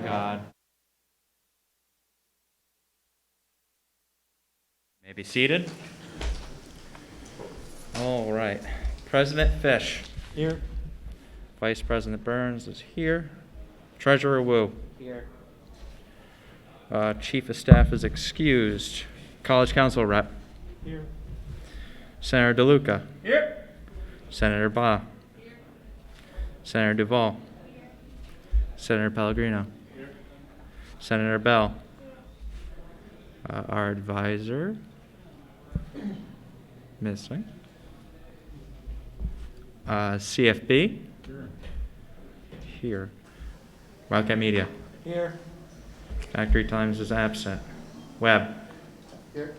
God. May be seated. All right. President Fish. Here. Vice President Burns is here. Treasurer Wu. Here. Chief of Staff is excused. College Council Rep. Here. Senator DeLuca. Here. Senator Ba. Here. Senator Duvall. Here. Senator Pellegrino. Here. Senator Bell. Our advisor. Missing. CFB. Here. Wildcat Media. Here. Factory Times is absent. Web. Here.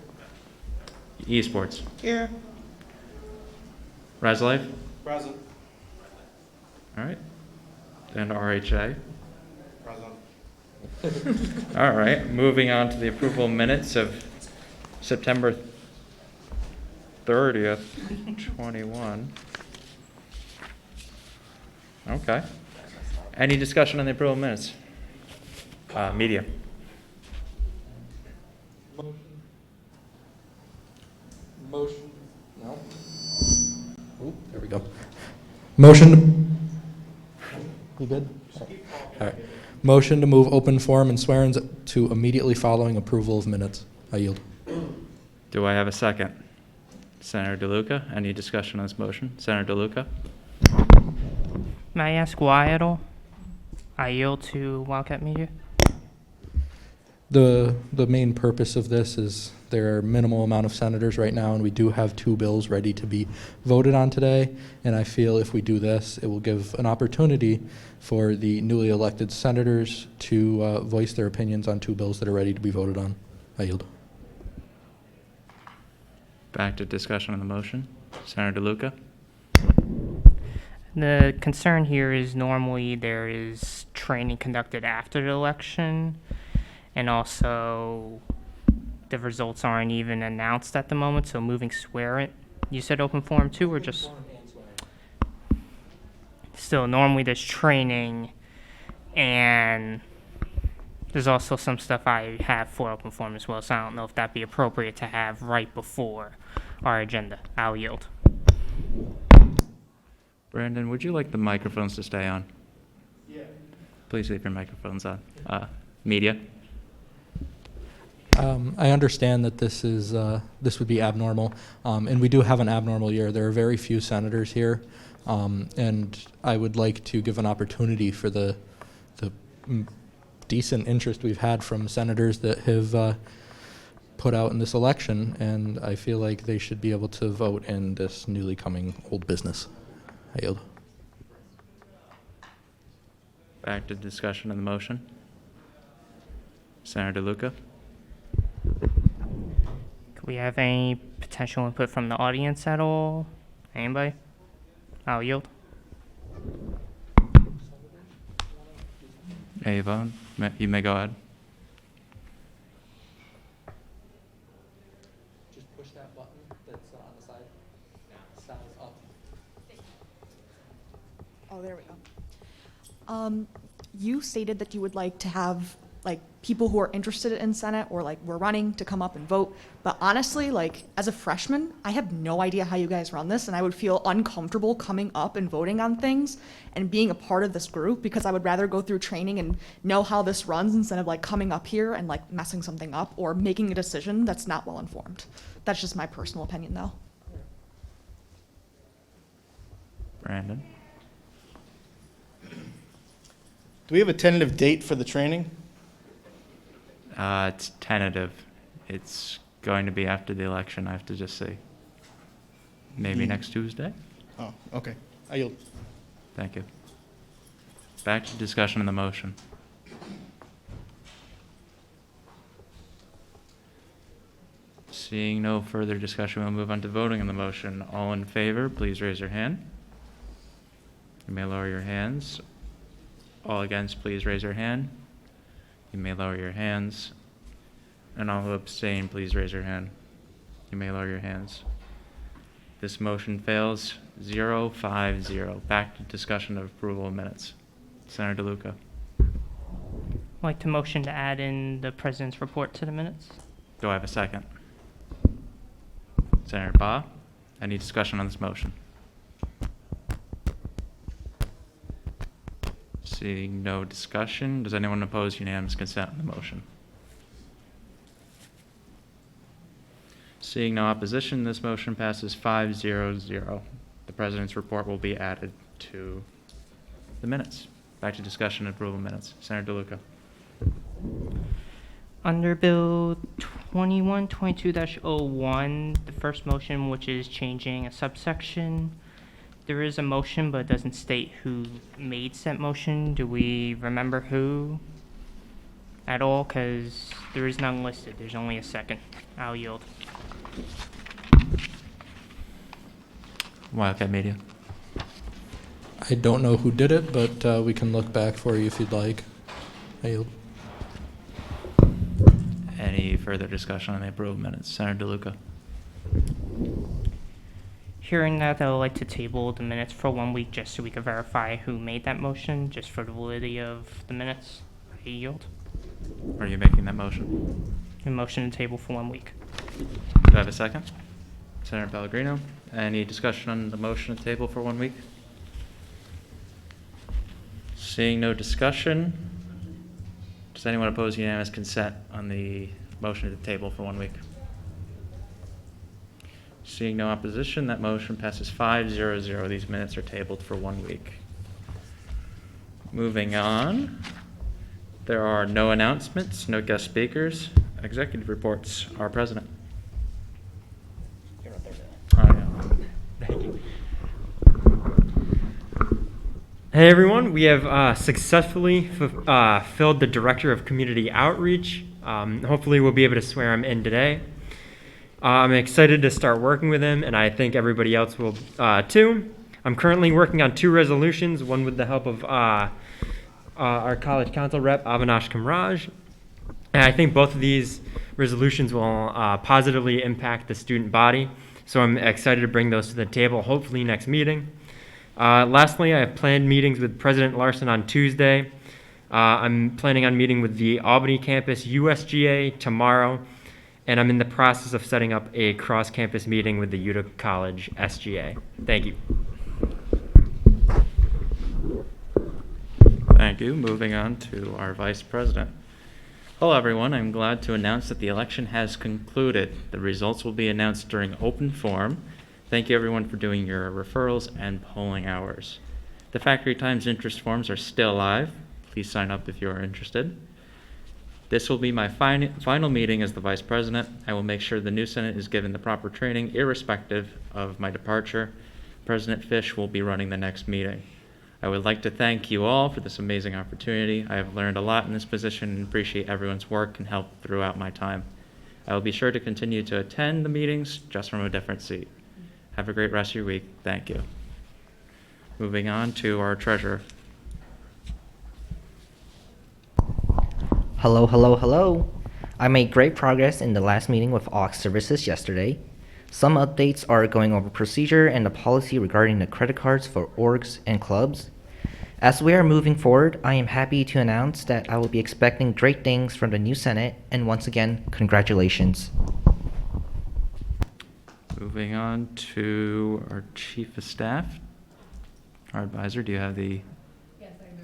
Esports. Here. ResLife. Present. All right. And RHA. Present. All right. Moving on to the approval minutes of September 30th, 21. Okay. Any discussion on the approval minutes? Media. Motion. No. Ooh, there we go. Motion. You good? All right. Motion to move open forum and swear-ins to immediately following approval of minutes. I yield. Do I have a second? Senator DeLuca, any discussion on this motion? Senator DeLuca? May I ask why at all? I yield to Wildcat Media. The main purpose of this is there are minimal amount of senators right now, and we do have 2 bills ready to be voted on today. And I feel if we do this, it will give an opportunity for the newly elected senators to voice their opinions on 2 bills that are ready to be voted on. I yield. Back to discussion on the motion. Senator DeLuca? The concern here is normally there is training conducted after the election, and also the results aren't even announced at the moment, so moving swear-in. You said open forum too, or just? Still, normally there's training, and there's also some stuff I have for open forum as well, so I don't know if that'd be appropriate to have right before our agenda. I'll yield. Brandon, would you like the microphones to stay on? Yeah. Please leave your microphones on. Media? I understand that this would be abnormal, and we do have an abnormal year. There are very few senators here, and I would like to give an opportunity for the decent interest we've had from senators that have put out in this election, and I feel like they should be able to vote in this newly coming old business. I yield. Back to discussion on the motion. Senator DeLuca? Could we have any potential input from the audience at all? Anybody? I'll yield. Avon, you may go ahead. Just push that button that's on the side. Sounds up. Oh, there we go. You stated that you would like to have like people who are interested in Senate or like we're running to come up and vote. But honestly, like as a freshman, I have no idea how you guys run this, and I would feel uncomfortable coming up and voting on things and being a part of this group because I would rather go through training and know how this runs instead of like coming up here and like messing something up or making a decision that's not well informed. That's just my personal opinion though. Brandon? Do we have a tentative date for the training? It's tentative. It's going to be after the election, I have to just say. Maybe next Tuesday? Oh, okay. I yield. Thank you. Back to discussion on the motion. Seeing no further discussion, we'll move on to voting on the motion. All in favor, please raise your hand. You may lower your hands. All against, please raise your hand. You may lower your hands. And all who abstain, please raise your hand. You may lower your hands. This motion fails 0-5-0. Back to discussion of approval of minutes. Senator DeLuca. like to motion to add in the president's report to the minutes. Do I have a second? Senator Ba, any discussion on this motion? Seeing no discussion, does anyone oppose unanimous consent on the motion? Seeing no opposition, this motion passes 5-0-0. The president's report will be added to the minutes. Back to discussion and approval minutes. Senator DeLuca. Under Bill 2122-01, the first motion, which is changing a subsection, there is a motion, but it doesn't state who made said motion. Do we remember who at all? Because there is none listed. There's only a second. I'll yield. Wildcat Media. I don't know who did it, but we can look back for you if you'd like. I yield. Any further discussion on the approval minutes? Senator DeLuca. Hearing that, I would like to table the minutes for 1 week just so we can verify who made that motion, just for the validity of the minutes. I yield. Are you making that motion? A motion to table for 1 week. Do I have a second? Senator Pellegrino. Any discussion on the motion to table for 1 week? Seeing no discussion, does anyone oppose unanimous consent on the motion to table for 1 week? Seeing no opposition, that motion passes 5-0-0. These minutes are tabled for 1 week. Moving on, there are no announcements, no guest speakers, executive reports. Our president. Oh, yeah. Thank you. Hey everyone, we have successfully filled the Director of Community Outreach. Hopefully we'll be able to swear him in today. I'm excited to start working with him, and I think everybody else will too. I'm currently working on 2 resolutions, one with the help of our college council rep, Avinash Kamraj. And I think both of these resolutions will positively impact the student body. So I'm excited to bring those to the table, hopefully next meeting. Lastly, I have planned meetings with President Larson on Tuesday. I'm planning on meeting with the Albany campus USGA tomorrow, and I'm in the process of setting up a cross-campus meeting with the Utica College SGA. Thank you. Thank you. Moving on to our Vice President. Hello, everyone. I'm glad to announce that the election has concluded. The results will be announced during open forum. Thank you, everyone, for doing your referrals and polling hours. The Factory Times interest forms are still live. Please sign up if you are interested. This will be my final meeting as the Vice President. I will make sure the new Senate is given the proper training, irrespective of my departure. President Fish will be running the next meeting. I would like to thank you all for this amazing opportunity. I have learned a lot in this position and appreciate everyone's work and help throughout my time. I will be sure to continue to attend the meetings, just from a different seat. Have a great rest of your week. Thank you. Moving on to our treasurer. Hello, hello, hello. I made great progress in the last meeting with AUX Services yesterday. Some updates are going over procedure and the policy regarding the credit cards for orgs and clubs. As we are moving forward, I am happy to announce that I will be expecting great things from the new Senate, and once again, congratulations. Moving on to our Chief of Staff. Our advisor, do you have the... Yes, I do.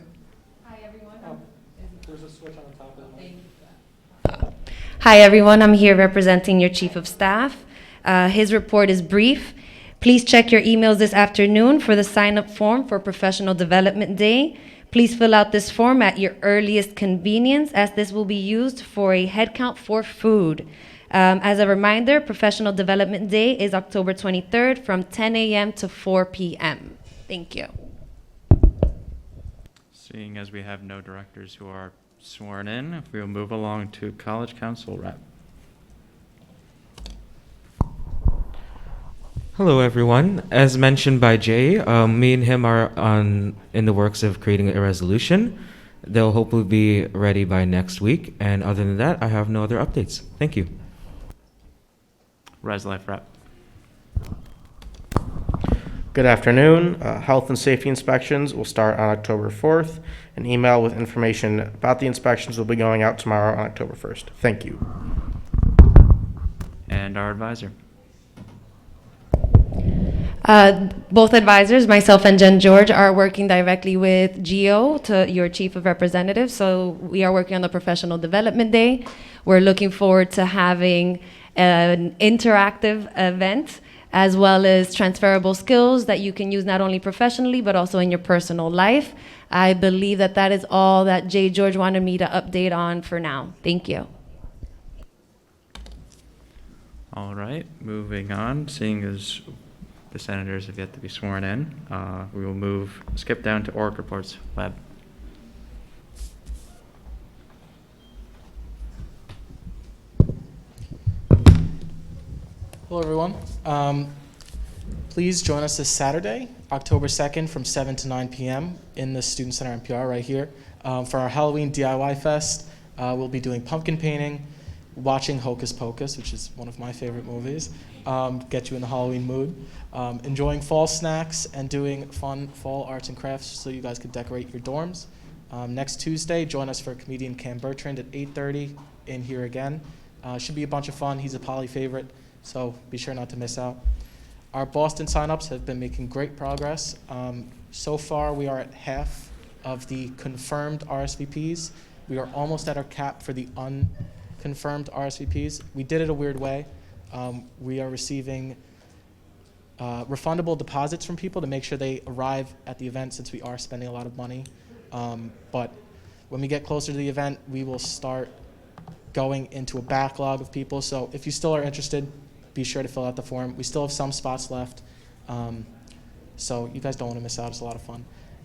Hi, everyone. There's a switch on the top of the Hi, everyone. I'm here representing your Chief of Staff. His report is brief. Please check your emails this afternoon for the sign-up form for Professional Development Day. Please fill out this form at your earliest convenience, as this will be used for a head count for food. As a reminder, Professional Development Day is October 23rd from 10 a.m. to 4 p.m. Thank you. Seeing as we have no directors who are sworn in, we will move along to College Council Rep. Hello, everyone. As mentioned by Jay, me and him are in the works of creating a resolution. They'll hopefully be ready by next week. And other than that, I have no other updates. Thank you. Res Life Rep. Good afternoon. Health and safety inspections will start on October 4th. An email with information about the inspections will be going out tomorrow on October 1st. Thank you. And our advisor. Both advisors, myself and Jen George, are working directly with Geo, your Chief of Representatives. So we are working on the Professional Development Day. We're looking forward to having an interactive event as well as transferable skills that you can use not only professionally but also in your personal life. I believe that that is all that Jay George wanted me to update on for now. Thank you. All right, moving on, seeing as the senators have yet to be sworn in, we will skip down to org reports. Webb. Hello, everyone. Please join us this Saturday, October 2nd from 7 to 9 p.m. in the Student Center NPR right here. For our Halloween DIY Fest, we'll be doing pumpkin painting, watching Hocus Pocus, which is one of my favorite movies, get you in the Halloween mood, enjoying fall snacks, and doing fun fall arts and crafts so you guys could decorate your dorms. Next Tuesday, join us for comedian Cam Bertrand at 8:30 in here again. Should be a bunch of fun. He's a Poly favorite, so be sure not to miss out. Our Boston signups have been making great progress. So far, we are at half of the confirmed RSVPs. We are almost at our cap for the unconfirmed RSVPs. We did it a weird way. We are receiving refundable deposits from people to make sure they arrive at the event since we are spending a lot of money. But when we get closer to the event, we will start going into a backlog of people. So if you still are interested, be sure to fill out the form. We still have some spots left. So you guys don't want to miss out. It's a lot of fun.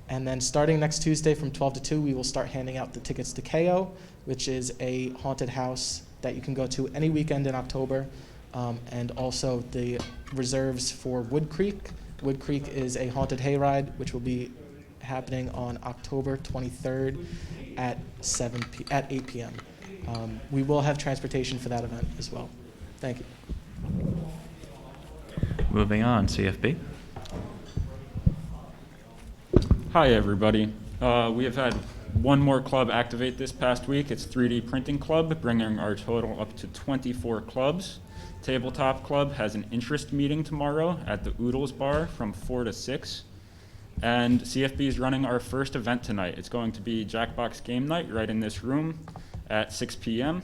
And then starting next Tuesday from 12 to 2, we will start handing out the tickets to KO, which is a haunted house that you can go to any weekend in October. And also the reserves for Wood Creek. Wood Creek is a haunted hayride, which will be happening on October 23rd at 8 p.m. We will have transportation for that event as well. Thank you. Moving on, CFB. Hi, everybody. We have had one more club activate this past week. It's 3D Printing Club, bringing our total up to 24 clubs. Tabletop Club has an interest meeting tomorrow at the Oodles Bar from 4 to 6. And CFB is running our first event tonight. It's going to be Jackbox Game Night right in this room at 6 p.m.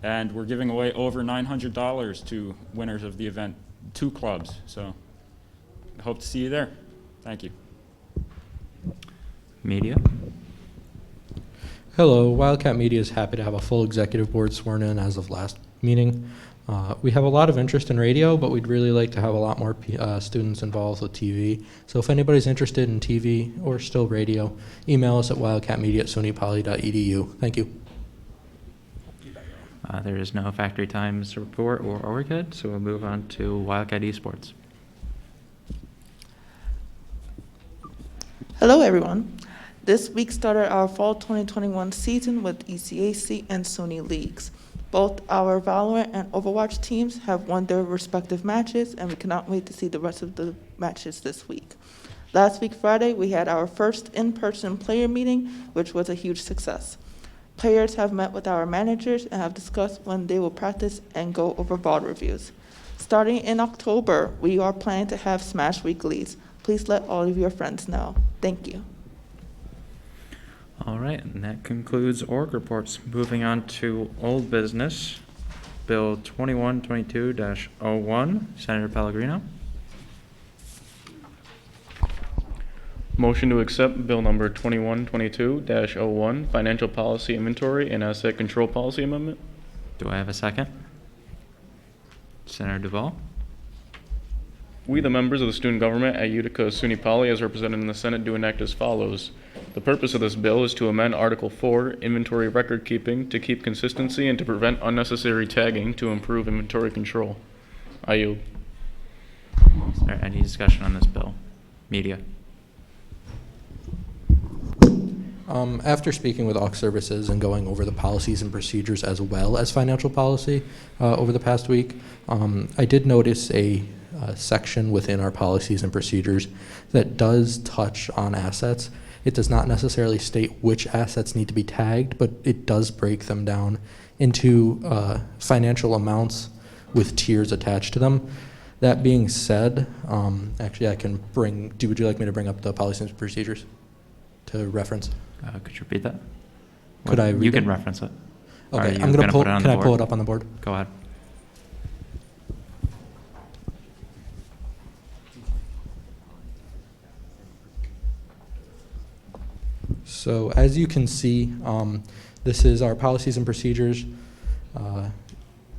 And we're giving away over $900 to winners of the event, 2 clubs. So hope to see you there. Thank you. Media. Hello, Wildcat Media is happy to have a full executive board sworn in as of last meeting. We have a lot of interest in radio, but we'd really like to have a lot more students involved with TV. So if anybody's interested in TV or still radio, email us at wildcatmedia@sunypoly.edu. Thank you. There is no Factory Times report or ORCID, so we'll move on to Wildcat Esports. Hello, everyone. This week started our fall 2021 season with ECAC and SUNY leagues. Both our Valorant and Overwatch teams have won their respective matches, and we cannot wait to see the rest of the matches this week. Last week, Friday, we had our first in-person player meeting, which was a huge success. Players have met with our managers and have discussed when they will practice and go over VOD reviews. Starting in October, we are planning to have Smash Weeklies. Please let all of your friends know. Thank you. All right, and that concludes org reports. Moving on to old business, Bill 2122-01, Senator Pellegrino. Motion to accept Bill number 2122-01, Financial Policy Inventory and Asset Control Policy Amendment. Do I have a second? Senator Duvall. We, the members of the student government at Utica SUNY Poly, as represented in the Senate, do enact as follows. The purpose of this bill is to amend Article 4, Inventory Record Keeping, to keep consistency and to prevent unnecessary tagging to improve inventory control. I yield. Is there any discussion on this bill? Media. After speaking with AUX Services and going over the policies and procedures as well as financial policy over the past week, I did notice a section within our policies and procedures that does touch on assets. It does not necessarily state which assets need to be tagged, but it does break them down into financial amounts with tiers attached to them. That being said, actually, would you like me to bring up the policies and procedures to reference? Could you repeat that? Could I read You can it? reference it. Or are Okay, you I'm gonna pull, put it on can the I pull board? it up on the board? Go ahead. So as you can see, this is our policies and procedures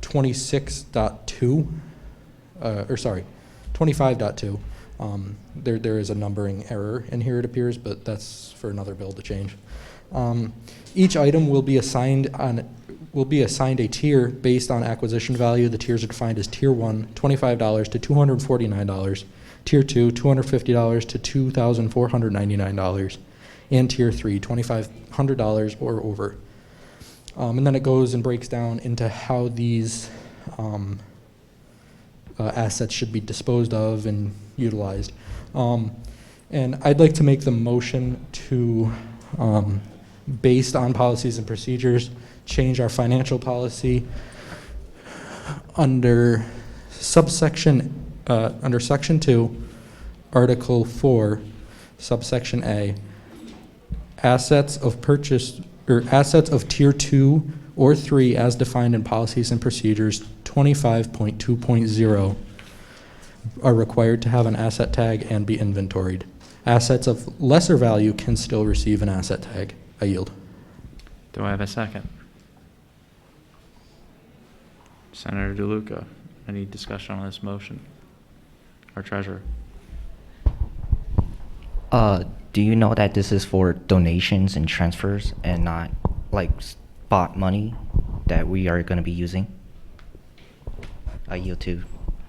26.2, or sorry, 25.2. There is a numbering error in here, it appears, but that's for another bill to change. Each item will be assigned a tier based on acquisition value. The tiers are defined as Tier 1, $25 to $249, Tier 2, $250 to $2,499, and Tier 3, $2,500 or over. And then it goes and breaks down into how these assets should be disposed of and utilized. And I'd like to make the motion to, based on policies and procedures, change our financial policy under Section 2, Article 4, subsection A, assets of purchase or assets of Tier 2 or 3 as defined in policies and procedures 25.2.0 are required to have an asset tag and be inventoried. Assets of lesser value can still receive an asset tag. I yield. Do I have a second? Senator DeLuca, any discussion on this motion? Our treasurer. Do you know that this is for donations and transfers and not like spot money that we are going to be using? I yield to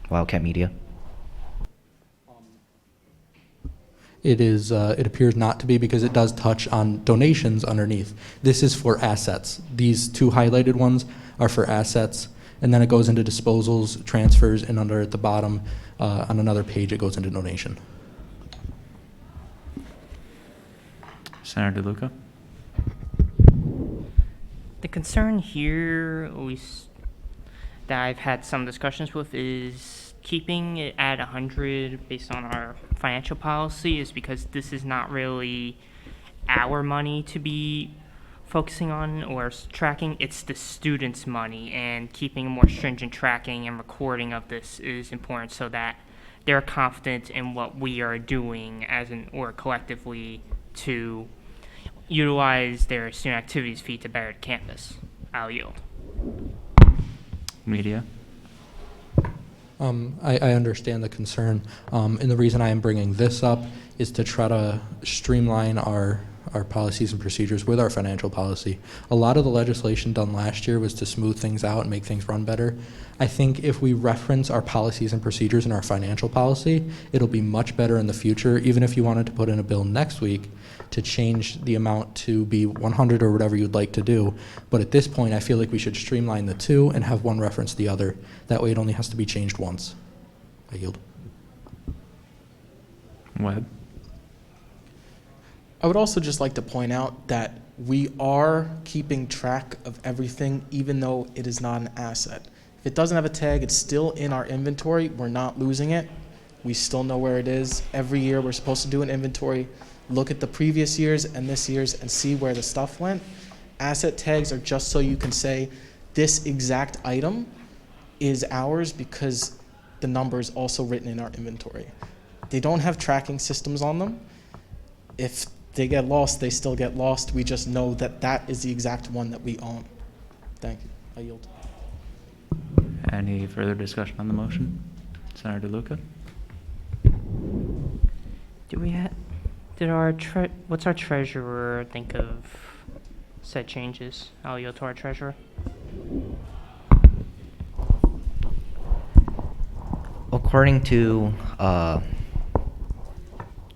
Wildcat Media. It is. It appears not to be because it does touch on donations underneath. This is for assets. These two highlighted ones are for assets, and then it goes into disposals, transfers, and under at the bottom on another page it goes into donation. Senator DeLuca? The concern here, at least that I've had some discussions with, is keeping it at 100 based on our financial policy is because this is not really our money to be focusing on or tracking. It's the students' money, and keeping a more stringent tracking and recording of this is important so that they're confident in what we are doing or collectively to utilize their student activities fee to better campus. I'll yield. Media? I understand the concern, and the reason I am bringing this up is to try to streamline our policies and procedures with our financial policy. A lot of the legislation done last year was to smooth things out and make things run better. I think if we reference our policies and procedures in our financial policy, it'll be much better in the future, even if you wanted to put in a bill next week to change the amount to be 100 or whatever you'd like to do. But at this point, I feel like we should streamline the two and have one reference the other. That way it only has to be changed once. I yield. Webb? I would also just like to point out that we are keeping track of everything, even though it is not an asset. If it doesn't have a tag, it's still in our inventory. We're not losing it. We still know where it is. Every year, we're supposed to do an inventory, look at the previous years and this year's, and see where the stuff went. Asset tags are just so you can say this exact item is ours because the number is also written in our inventory. They don't have tracking systems on them. If they get lost, they still get lost. We just know that that is the exact one that we own. Thank you. I yield. Any further discussion on the motion? Senator DeLuca? What's our treasurer think of said changes? I'll yield to our treasurer. According to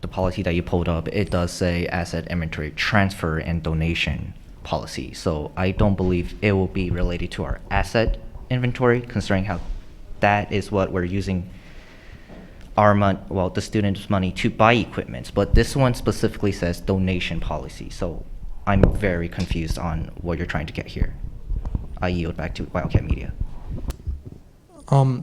the policy that you pulled up, it does say asset inventory transfer and donation policy. So I don't believe it will be related to our asset inventory, considering how that is what we're using the students' money to buy equipment, but this one specifically says donation policy. So I'm very confused on what you're trying to get here. I yield back to Wildcat Media.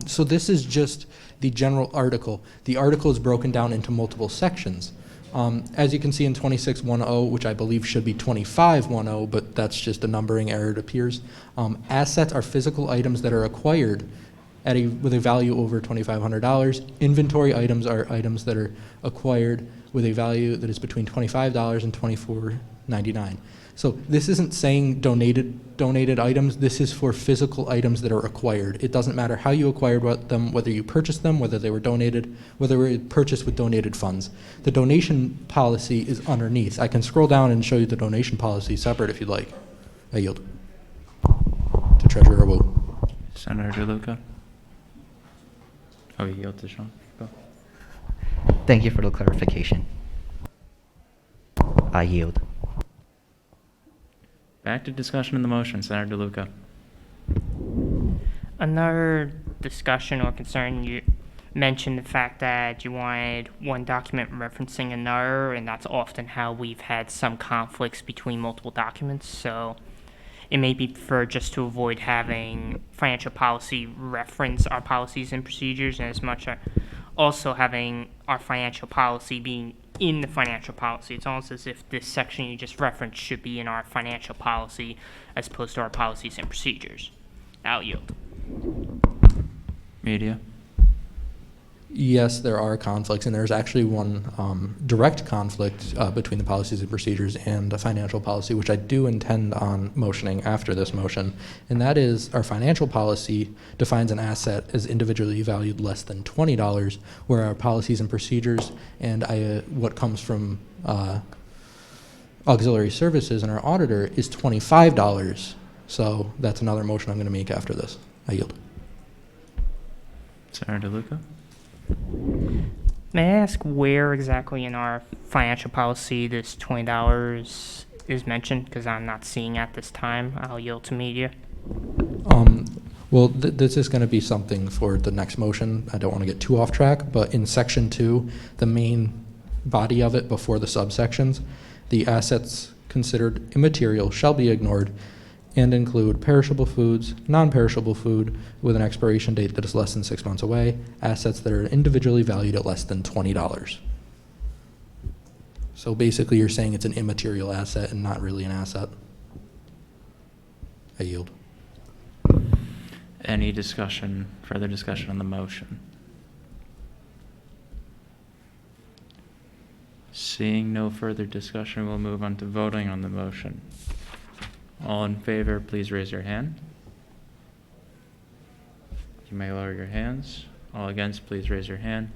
So this is just the general article. The article is broken down into multiple sections. As you can see in 2610, which I believe should be 2510, but that's just a numbering error, it appears. Assets are physical items that are acquired with a value over $2,500. Inventory items are items that are acquired with a value that is between $25 and $24.99. So this isn't saying donated items. This is for physical items that are acquired. It doesn't matter how you acquired them, whether you purchased them, whether they were donated, whether they were purchased with donated funds. The donation policy is underneath. I can scroll down and show you the donation policy separate if you'd like. I yield to Treasurer Wu. Senator DeLuca. Oh, you yield to Sean. Go. Thank you for the clarification. I yield. Back to discussion of the motion, Senator DeLuca. Another discussion or concern, you mentioned the fact that you wanted one document referencing another, and that's often how we've had some conflicts between multiple documents. So it may be preferred just to avoid having financial policy reference our policies and procedures, and as much also having our financial policy being in the financial policy. It's almost as if this section you just referenced should be in our financial policy as opposed to our policies and procedures. I'll yield. Media. Yes, there are conflicts, and there's actually one direct conflict between the policies and procedures and the financial policy, which I do intend on motioning after this motion, and that is our financial policy defines an asset as individually valued less than $20, where our policies and procedures and what comes from auxiliary services and our auditor is $25. So that's another motion I'm going to make after this. I yield. Senator DeLuca. May I ask where exactly in our financial policy this $20 is mentioned? Because I'm not seeing at this time. I'll yield to media. Well, this is going to be something for the next motion. I don't want to get too off track, but in section 2, the main body of it before the subsections, the assets considered immaterial shall be ignored and include perishable foods, non-perishable food with an expiration date that is less than 6 months away, assets that are individually valued at less than $20. So basically you're saying it's an immaterial asset and not really an asset. I yield. Any discussion, further discussion on the motion? Seeing no further discussion, we'll move on to voting on the motion. All in favor, please raise your hand. You may lower your hands. All against, please raise your hand.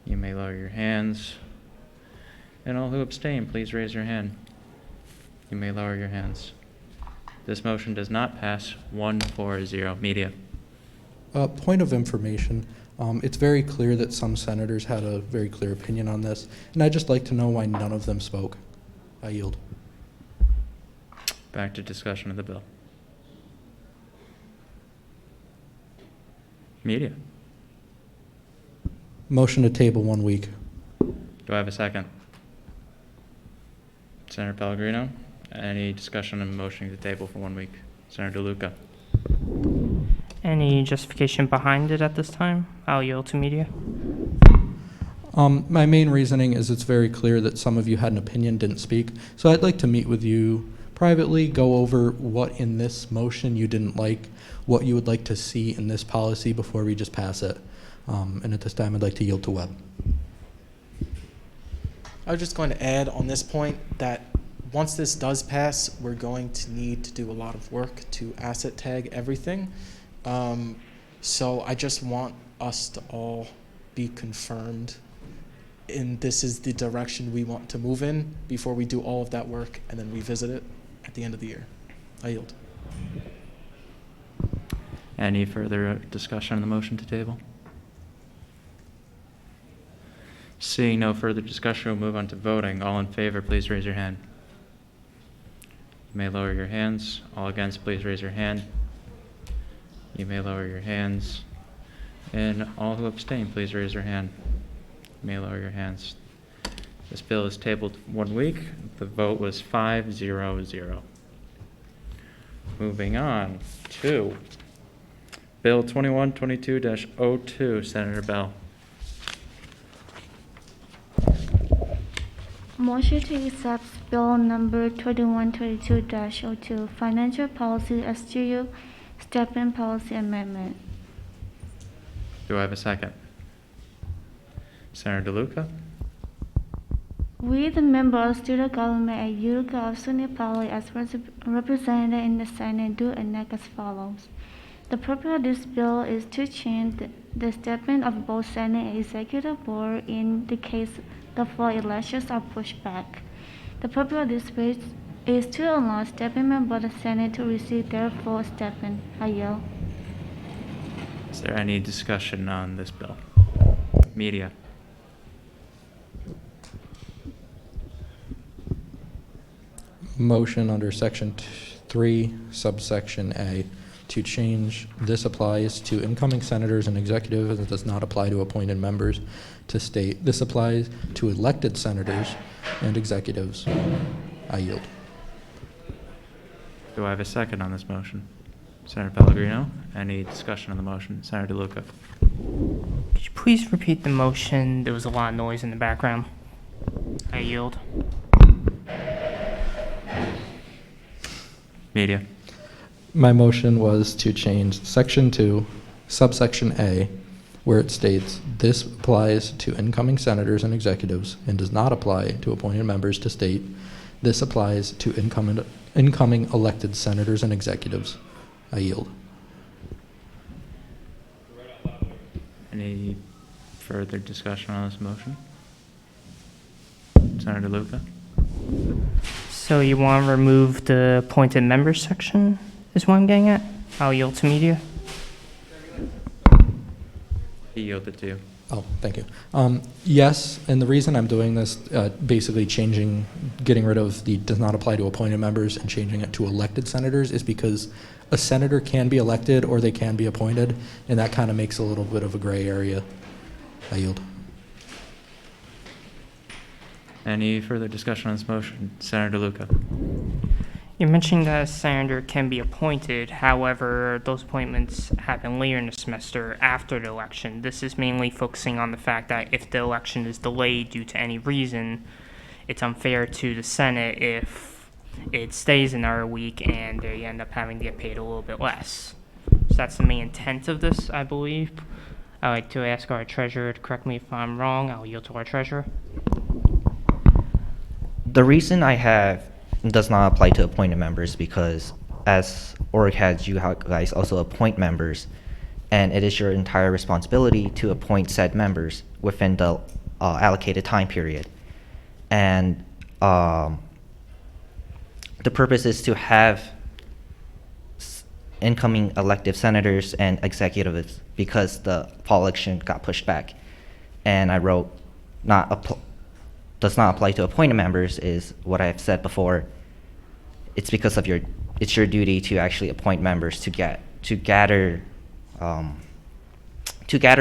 You may lower your hands. And all who abstain, please raise your hand. You may lower your hands. This motion does not pass. 1-4-0. Media. Point of information. It's very clear that some senators had a very clear opinion on this, and I'd just like to know why none of them spoke. I yield. Back to discussion of the bill. Media. Motion to table 1 week. Do I have a second? Senator Pellegrino, any discussion on motioning the table for 1 week? Senator DeLuca. Any justification behind it at this time? I'll yield to media. My main reasoning is it's very clear that some of you had an opinion, didn't speak, so I'd like to meet with you privately, go over what in this motion you didn't like, what you would like to see in this policy before we just pass it. And at this time, I'd like to yield to Webb. I was just going to add on this point that once this does pass, we're going to need to do a lot of work to asset tag everything. So I just want us to all be confirmed and this is the direction we want to move in before we do all of that work and then revisit it at the end of the year. I yield. Any further discussion on the motion to table? Seeing no further discussion, we'll move on to voting. All in favor, please raise your hand. You may lower your hands. All against, please raise your hand. You may lower your hands. And all who abstain, please raise your hand. You may lower your hands. This bill is tabled 1 week. The vote was 5-0-0. Moving on to Bill 2122-02, Senator Bell. Motion to accept Bill number 2122-02, Financial Policy SGU Stipend Policy Amendment. Do I have a second? Senator DeLuca? We, the member of student government at Utica of SUNY Poly as represented in the Senate, do enact as follows. The purpose of this bill is to change the stipend of both Senate and Executive Board in the case the fall elections are pushed back. The purpose of this bill is to allow stipend members of the Senate to receive their full stipend. I yield. Is there any discussion on this bill? Media? Motion under section 3, subsection A, to change "this applies to incoming senators and executives and does not apply to appointed members," to state "this applies to elected senators and executives." I yield. Do I have a second on this motion? Senator Pellegrino, any discussion on the motion? Senator DeLuca? Could you please repeat the motion? There was a lot of noise in the background. I yield. Media? My motion was to change section 2, subsection A, where it states "this applies to incoming senators and executives and does not apply to appointed members," to state "this applies to incoming elected senators and executives." I yield. Any further discussion on this motion? Senator DeLuca? So you want to remove the appointed members section, is what I'm getting at? I'll yield to media. He yielded to you. Oh, thank you. Yes, and the reason I'm doing this, basically getting rid of the "does not apply to appointed members" and changing it to elected senators, is because a senator can be elected or they can be appointed, and that kind of makes a little bit of a gray area. I yield. Any further discussion on this motion? Senator DeLuca? You mentioned that a senator can be appointed. However, those appointments happen later in the semester after the election. This is mainly focusing on the fact that if the election is delayed due to any reason, it's unfair to the Senate if it stays another week and they end up having to get paid a little bit less. So that's the main intent of this, I believe. I'd like to ask our treasurer to correct me if I'm wrong. I'll yield to our treasurer. The reason I have "does not apply to appointed members" because as org heads, you guys also appoint members, and it is your entire responsibility to appoint said members within the allocated time period. And the purpose is to have incoming elective senators and executives because the fall election got pushed back. And I wrote "does not apply to appointed members" is what I've said before. It's because of it's your duty to actually appoint members to gather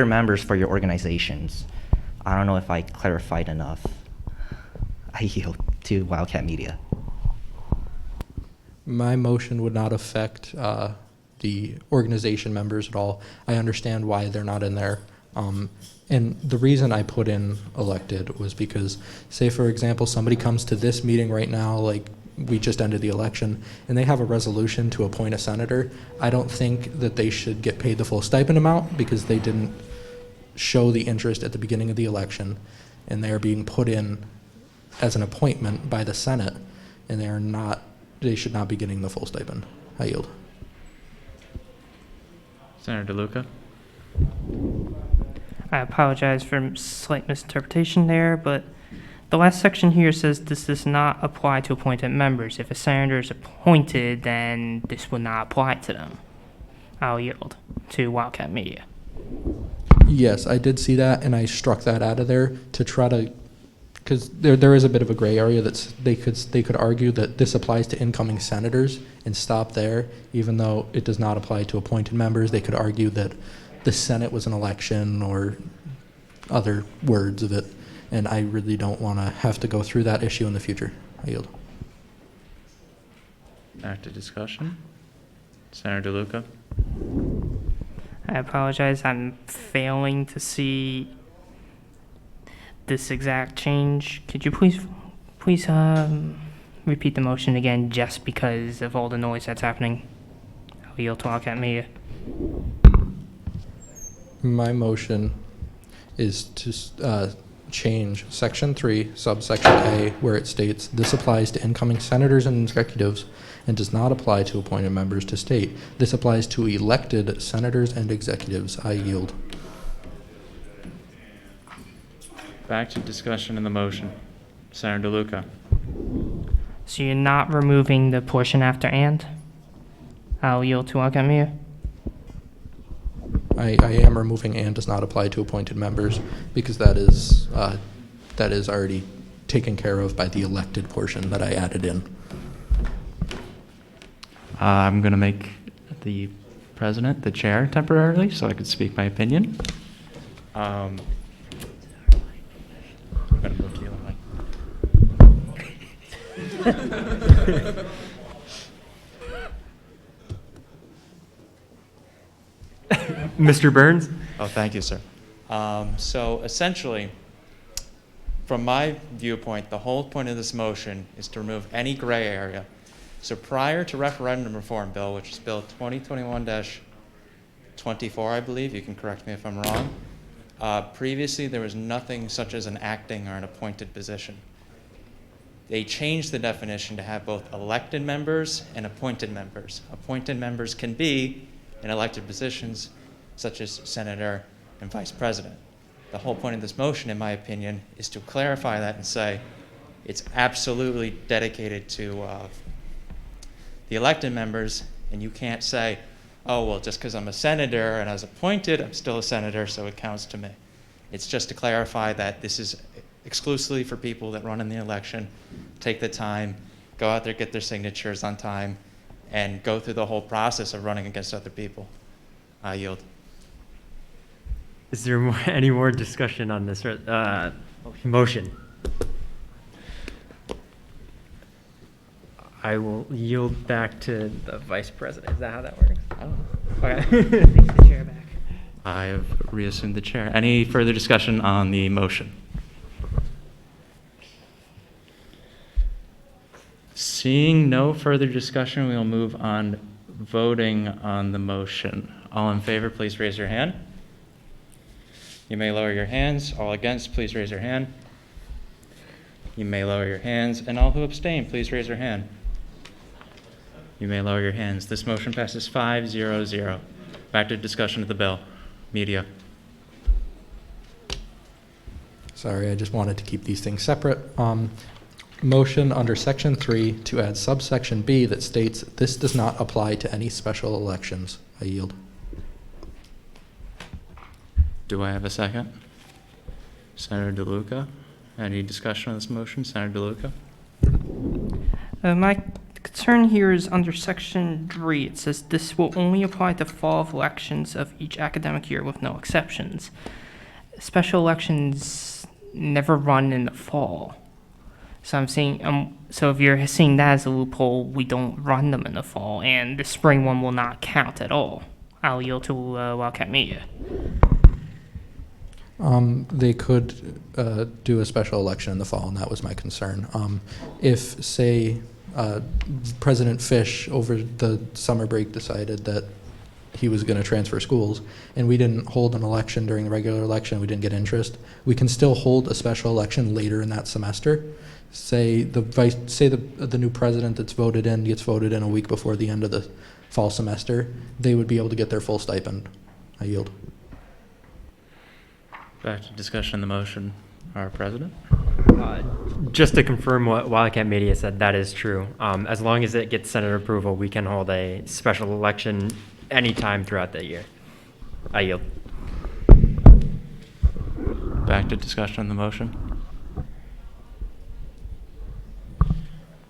members for your organizations. I don't know if I clarified enough. I yield to Wildcat Media. My motion would not affect the organization members at all. I understand why they're not in there. And the reason I put in elected was because, say for example, somebody comes to this meeting right now, like we just ended the election, and they have a resolution to appoint a senator. I don't think that they should get paid the full stipend amount because they didn't show the interest at the beginning of the election, and they are being put in as an appointment by the Senate, and they should not be getting the full stipend. I yield. Senator DeLuca? I apologize for slight misinterpretation there, but the last section here says this does not apply to appointed members. If a senator is appointed, then this would not apply to them. I'll yield to Wildcat Media. Yes, I did see that, and I struck that out of there to try to, because there is a bit of a gray area that they could argue that this applies to incoming senators and stop there, even though it does not apply to appointed members. They could argue that the Senate was an election or other words of it, and I really don't want to have to go through that issue in the future. I yield. Back to discussion. Senator DeLuca. I apologize. I'm failing to see this exact change. Could you please repeat the motion again, just because of all the noise that's happening? I'll yield to Alcat. My motion is to change Section 3, subsection A, where it states, "This applies to incoming senators and executives and does not apply to appointed members," to state, "This applies to elected senators and executives." I yield. Back to discussion in the motion. Senator DeLuca. So you're not removing the portion after "and"? I'll yield to Alcat. I am removing "and" does not apply to appointed members because that is already taken care of by the elected portion that I added in. I'm going to make the president the chair temporarily so I could speak my opinion. I'm going to move to the other mic. Mr. Burns? Oh, thank you, sir. So essentially, from my viewpoint, the whole point of this motion is to remove any gray area. So prior to referendum reform bill, which is Bill 2021-24, I believe, you can correct me if I'm wrong, previously there was nothing such as an acting or an appointed position. They changed the definition to have both elected members and appointed members. Appointed members can be in elected positions such as senator and vice president. The whole point of this motion, in my opinion, is to clarify that and say it's absolutely dedicated to the elected members, and you can't say, oh, well, just because I'm a senator and I was appointed, I'm still a senator, so it counts to me. It's just to clarify that this is exclusively for people that run in the election, take the time, go out there, get their signatures on time, and go through the whole process of running against other people. I yield. Is there any more discussion on this motion? I will yield back to the vice president. Is that how that works? I don't know. Okay. Take the chair back. I have reassumed the chair. Any further discussion on the motion? Seeing no further discussion, we will move on voting on the motion. All in favor, please raise your hand. You may lower your hands. All against, please raise your hand. You may lower your hands. And all who abstain, please raise your hand. You may lower your hands. This motion passes 5-0-0. Back to discussion of the bill. Media. Sorry, I just wanted to keep these things separate. Motion under Section 3 to add subsection B that states, "This does not apply to any special elections." I yield. Do I have a second? Senator DeLuca. Any discussion on this motion? Senator DeLuca. My concern here is under Section 3. It says this will only apply to fall elections of each academic year with no exceptions. Special elections never run in the fall. So I'm saying, so if you're seeing that as a loophole, we don't run them in the fall, and the spring one will not count at all. I'll yield to Wildcat Media. They could do a special election in the fall, and that was my concern. If, say, President Fish over the summer break decided that he was going to transfer schools, and we didn't hold an election during the regular election, we didn't get interest, we can still hold a special election later in that semester. Say the new president that's voted in gets voted in a week before the end of the fall semester, they would be able to get their full stipend. I yield. Back to discussion on the motion. Our president. Just to confirm what Wildcat Media said, that is true. As long as it gets Senate approval, we can hold a special election anytime throughout the year. I yield. Back to discussion on the motion.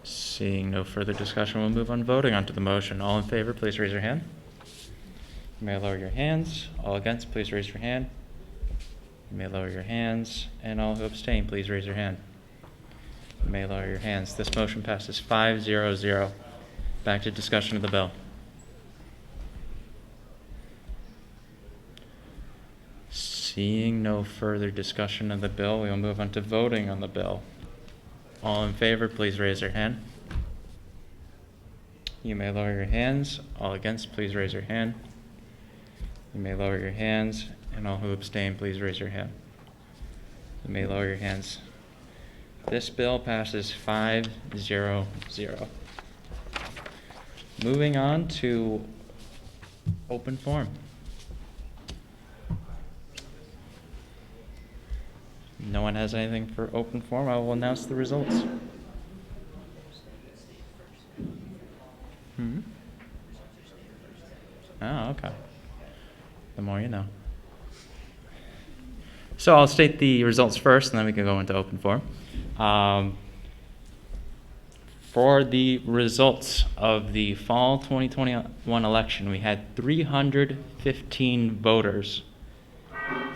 Seeing no further discussion, we'll move on voting onto the motion. All in favor, please raise your hand. You may lower your hands. All against, please raise your hand. You may lower your hands. And all who abstain, please raise your hand. You may lower your hands. This motion passes 5-0-0. Back to discussion of the bill. Seeing no further discussion of the bill, we will move on to voting on the bill. All in favor, please raise your hand. You may lower your hands. All against, please raise your hand. You may lower your hands. And all who abstain, please raise your hand. You may lower your hands. This bill passes 5-0-0. Moving on to open forum. No one has anything for open forum. I will announce the results. Oh, okay. The more you know. So I'll state the results first, and then we can go into open forum. For the results of the fall 2021 election, we had 315 voters.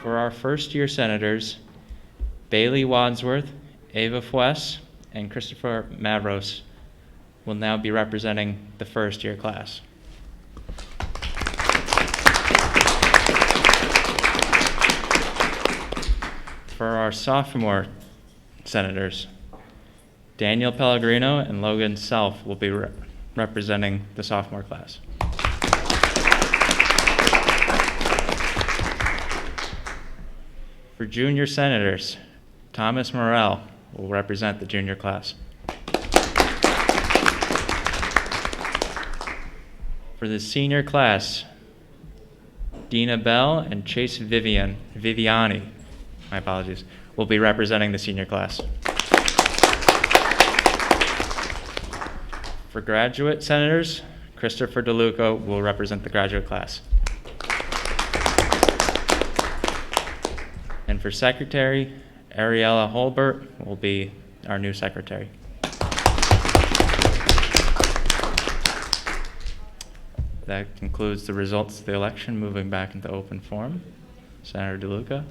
For our first-year senators, Bailey Wadsworth, Ava Fuess, and Christopher Mavros will now be representing the first-year class. For our sophomore senators, Daniel Pellegrino and Logan Self will be representing the sophomore class. For junior senators, Thomas Morrell will represent the junior class. For the senior class, Dina Bell and Chase Viviani, my apologies, will be representing the senior class. For graduate senators, Christopher DeLuca will represent the graduate class. And for secretary, Ariella Holbert will be our new secretary. That concludes the results of the election. Moving back into open forum. Senator DeLuca.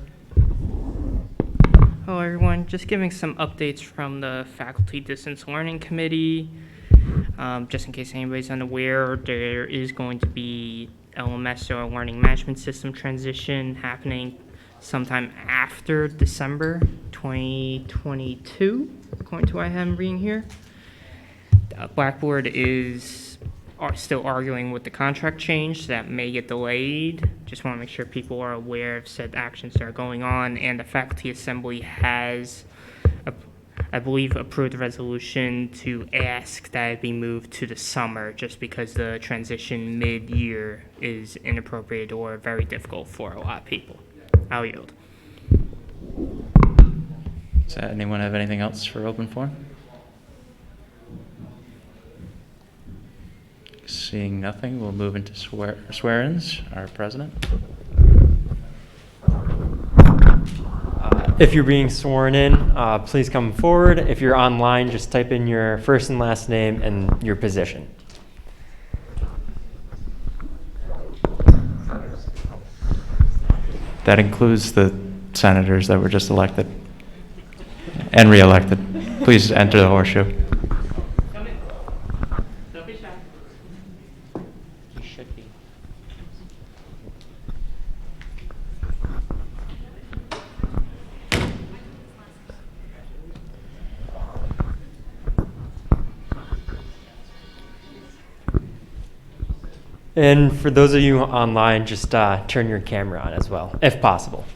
Hello, everyone. Just giving some updates from the Faculty Distance Learning Committee. Just in case anybody's unaware, there is going to be LMS or Learning Management System transition happening sometime after December 2022, according to what I have reading here. Blackboard is still arguing with the contract change, so that may get delayed. Just want to make sure people are aware of said actions that are going on, and the Faculty Assembly has, I believe, approved a resolution to ask that it be moved to the summer, just because the transition mid-year is inappropriate or very difficult for a lot of people. I'll yield. Does anyone have anything else for open forum? Seeing nothing, we'll move into swear-ins. Our president. If you're being sworn in, please come forward. If you're online, just type in your first and last name and your position. That includes the senators that were just elected and re-elected. Please enter the horseshoe. Don't be shy. You should be. And for those of you online, just turn your camera on as well, if possible.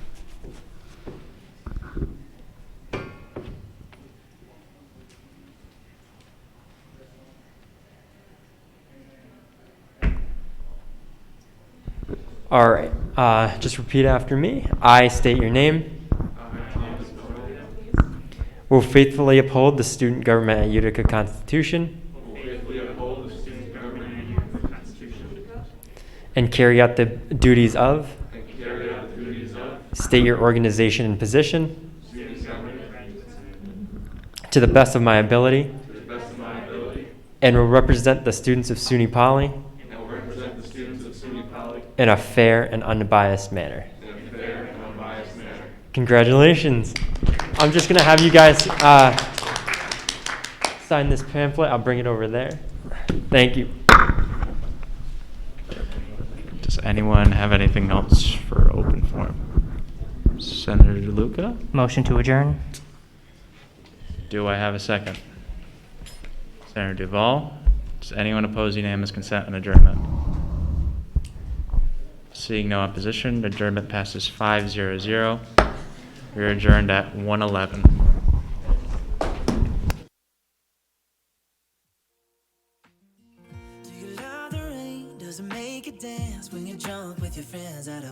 All right, just repeat after me. I state your name. Will faithfully uphold the student government at Utica Constitution. And carry out the duties of. State your organization and position. To the best of my ability. And will represent the students of SUNY Poly. in a fair and unbiased manner. Congratulations. I'm just going to have you guys sign this pamphlet. I'll bring it over there. Thank you. Does anyone have anything else for open forum? Senator DeLuca? Motion to adjourn? Do I have a second? Senator Duval? Does anyone oppose unanimous consent and adjournment? Seeing no opposition, adjournment passes 5-0-0. We are adjourned at 1:11. Do you love the rain? Does it make you dance when you're drunk with your friends at a